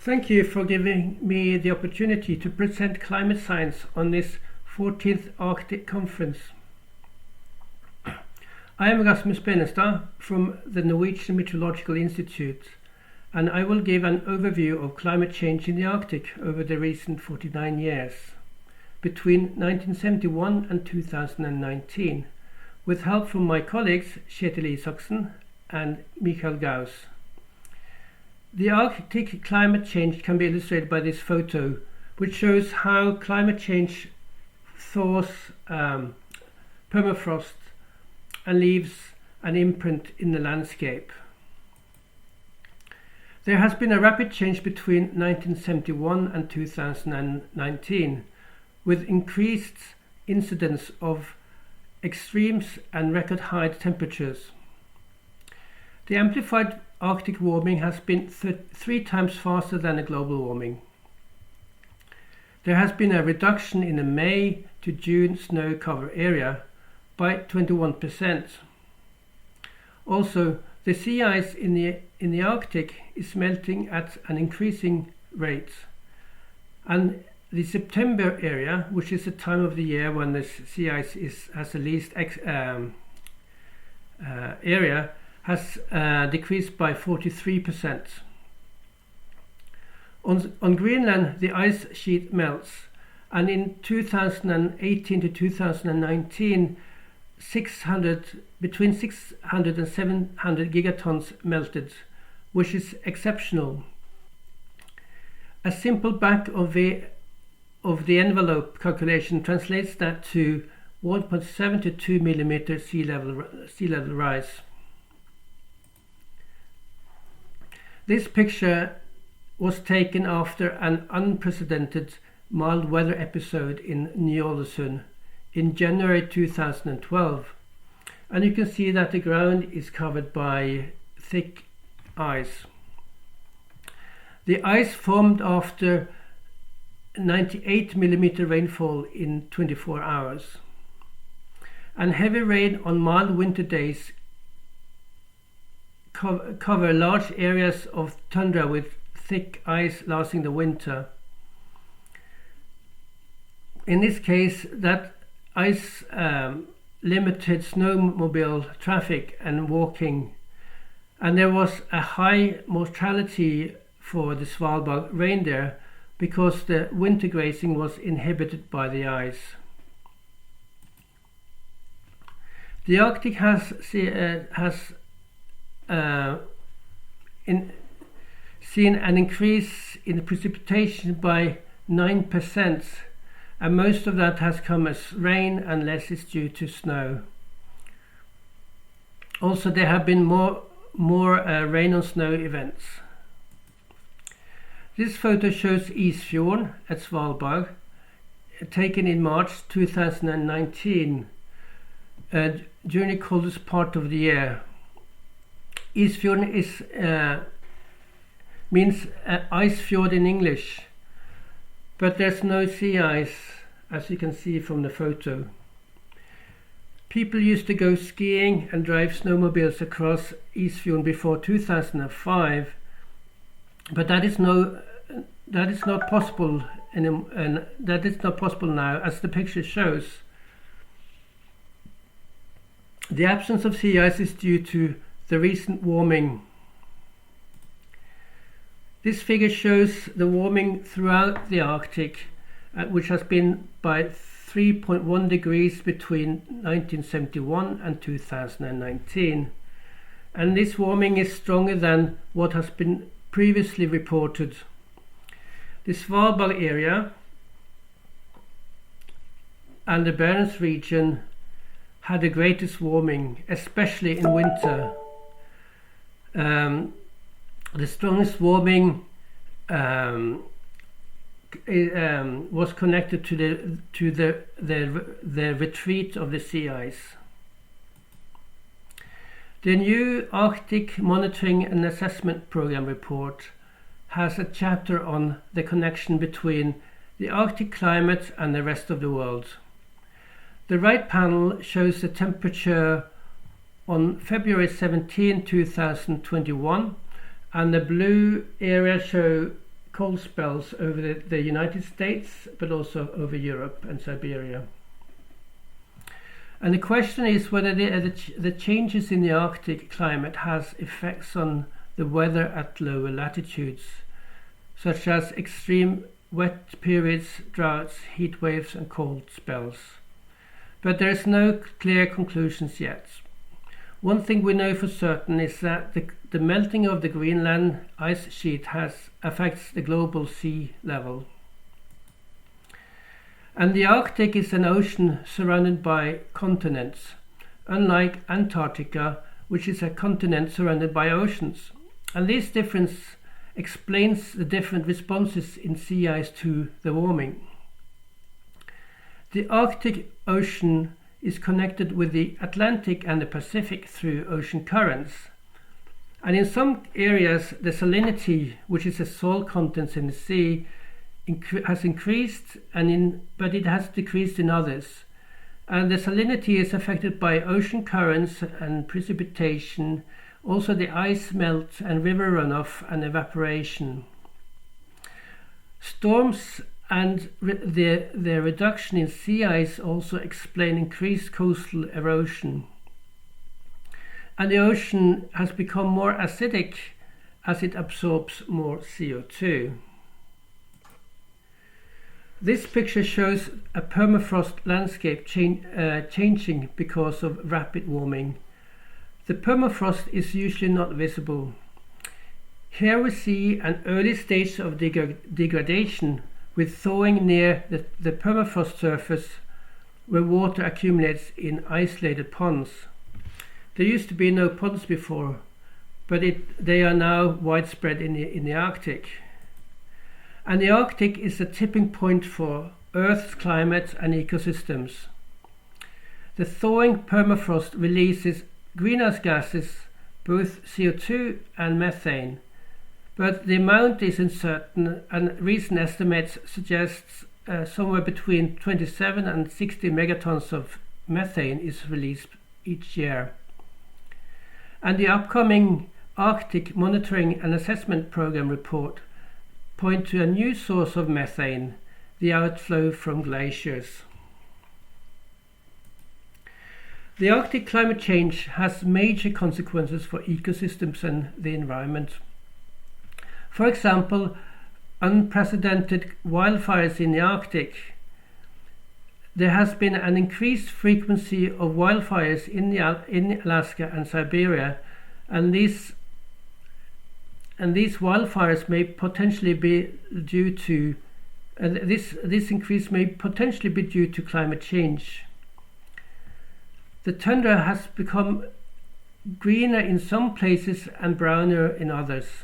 Thank you for giving me the opportunity to present climate science on this 14th Arctic Conference. I am Rasmus Benestad from the Norwegian Meteorological Institute, and I will give an overview of climate change in the Arctic over the recent 49 years, between 1971 and 2019, with help from my colleagues Kjetil Isaksen and Michael Gauss. The Arctic climate change can be illustrated by this photo, which shows how climate change thaws permafrost and leaves an imprint in the landscape. There has been a rapid change between 1971 and 2019, with increased incidence of extremes and record high temperatures. The amplified Arctic warming has been 3 times faster than the global warming. There has been a reduction in the May to June snow cover area by 21%. Also, the sea ice in the Arctic is melting at an increasing rate, and the September area, which is the time of the year when the sea ice has the least area, has decreased by 43%. On Greenland, the ice sheet melts, and in 2018 to 2019, between 600 and 700 gigatons melted, which is exceptional. A simple back of the envelope calculation translates that to 1.7 to 2 millimeter sea level rise. This picture was taken after an unprecedented mild weather episode in Ny-Ålesund in January 2012, and you can see that the ground is covered by thick ice. The ice formed after 98 millimeter rainfall in 24 hours, and heavy rain on mild winter days cover large areas of tundra with thick ice lasting the winter. In this case, that ice limited snowmobile traffic and walking, and there was a high mortality for the Svalbard reindeer because the winter grazing was inhibited by the ice. The Arctic has seen an increase in precipitation by 9%, and most of that has come as rain and less is due to snow. Also, there have been more rain on snow events. This photo shows Isfjorden at Svalbard, taken in March 2019, during the coldest part of the year. Isfjorden means ice fjord in English, but there's no sea ice, as you can see from the photo. People used to go skiing and drive snowmobiles across Isfjorden before 2005, but that is not possible now, as the picture shows. The absence of sea ice is due to the recent warming. This figure shows the warming throughout the Arctic, which has been by 3.1 degrees between 1971 and 2019. And this warming is stronger than what has been previously reported. The Svalbard area and the Barents region had the greatest warming, especially in winter. The strongest warming was connected to the retreat of the sea ice. The new Arctic Monitoring and Assessment Program report has a chapter on the connection between the Arctic climate and the rest of the world. The right panel shows the temperature on February 17, 2021, and the blue area show cold spells over the United States, but also over Europe and Siberia. And the question is whether the changes in the Arctic climate has effects on the weather at lower latitudes, such as extreme wet periods, droughts, heat waves and cold spells. But there is no clear conclusions yet. One thing we know for certain is that the melting of the Greenland ice sheet affects the global sea level. And the Arctic is an ocean surrounded by continents, unlike Antarctica, which is a continent surrounded by oceans. And this difference explains the different responses in sea ice to the warming. The Arctic Ocean is connected with the Atlantic and the Pacific through ocean currents. And in some areas, the salinity, which is the salt contents in the sea, has increased, but it has decreased in others. And the salinity is affected by ocean currents and precipitation, also the ice melt and river runoff and evaporation. Storms and the reduction in sea ice also explain increased coastal erosion. And the ocean has become more acidic as it absorbs more CO2. This picture shows a permafrost landscape changing because of rapid warming. The permafrost is usually not visible. Here we see an early stage of degradation with thawing near the permafrost surface where water accumulates in isolated ponds. There used to be no ponds before, but they are now widespread in the Arctic. And the Arctic is a tipping point for Earth's climate and ecosystems. The thawing permafrost releases greenhouse gases, both CO2 and methane, but the amount is uncertain, and recent estimates suggest somewhere between 27 and 60 megatons of methane is released each year. And the upcoming Arctic Monitoring and Assessment Program report point to a new source of methane, the outflow from glaciers. The Arctic climate change has major consequences for ecosystems and the environment. For example, unprecedented wildfires in the Arctic. There has been an increased frequency of wildfires in Alaska and Siberia, and these wildfires may potentially be due to this increase may potentially be due to climate change. The tundra has become greener in some places and browner in others.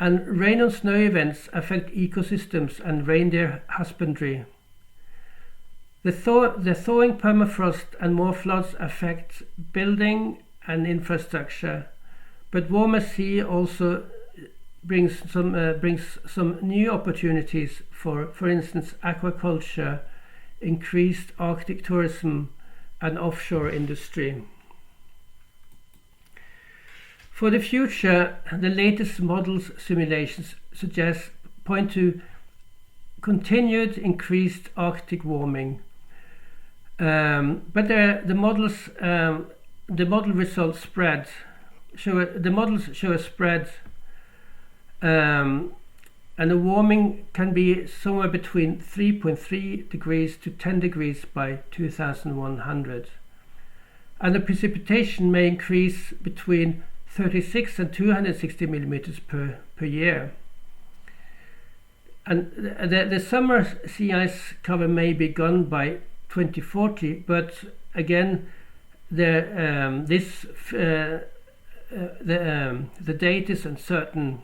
And rain and snow events affect ecosystems and reindeer husbandry. The thawing permafrost and more floods affect building and infrastructure, but warmer sea also brings some new opportunities for instance, aquaculture, increased Arctic tourism, and offshore industry. For the future, the latest models simulations point to continued increased Arctic warming, but the model results show a spread, and the warming can be somewhere between 3.3 degrees to 10 degrees by 2100, and the precipitation may increase between 36 and 260 millimeters per year. And the summer sea ice cover may be gone by 2040, but again, the date is uncertain.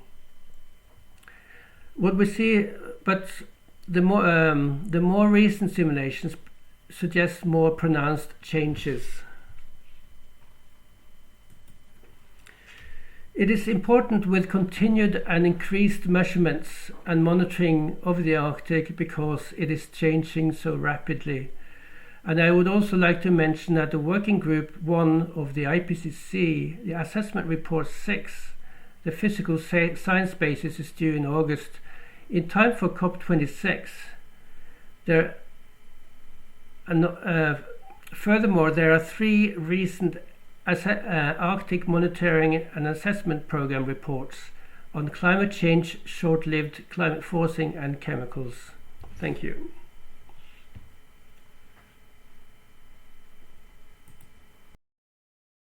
What we see, but the more recent simulations suggest more pronounced changes. It is important with continued and increased measurements and monitoring of the Arctic because it is changing so rapidly. And I would also like to mention that the Working Group 1 of the IPCC, the Assessment Report 6, The physical science basis is due in August, in time for COP26. Furthermore, there are 3 recent Arctic Monitoring and Assessment Program reports on climate change, short-lived climate forcing and chemicals. Thank you.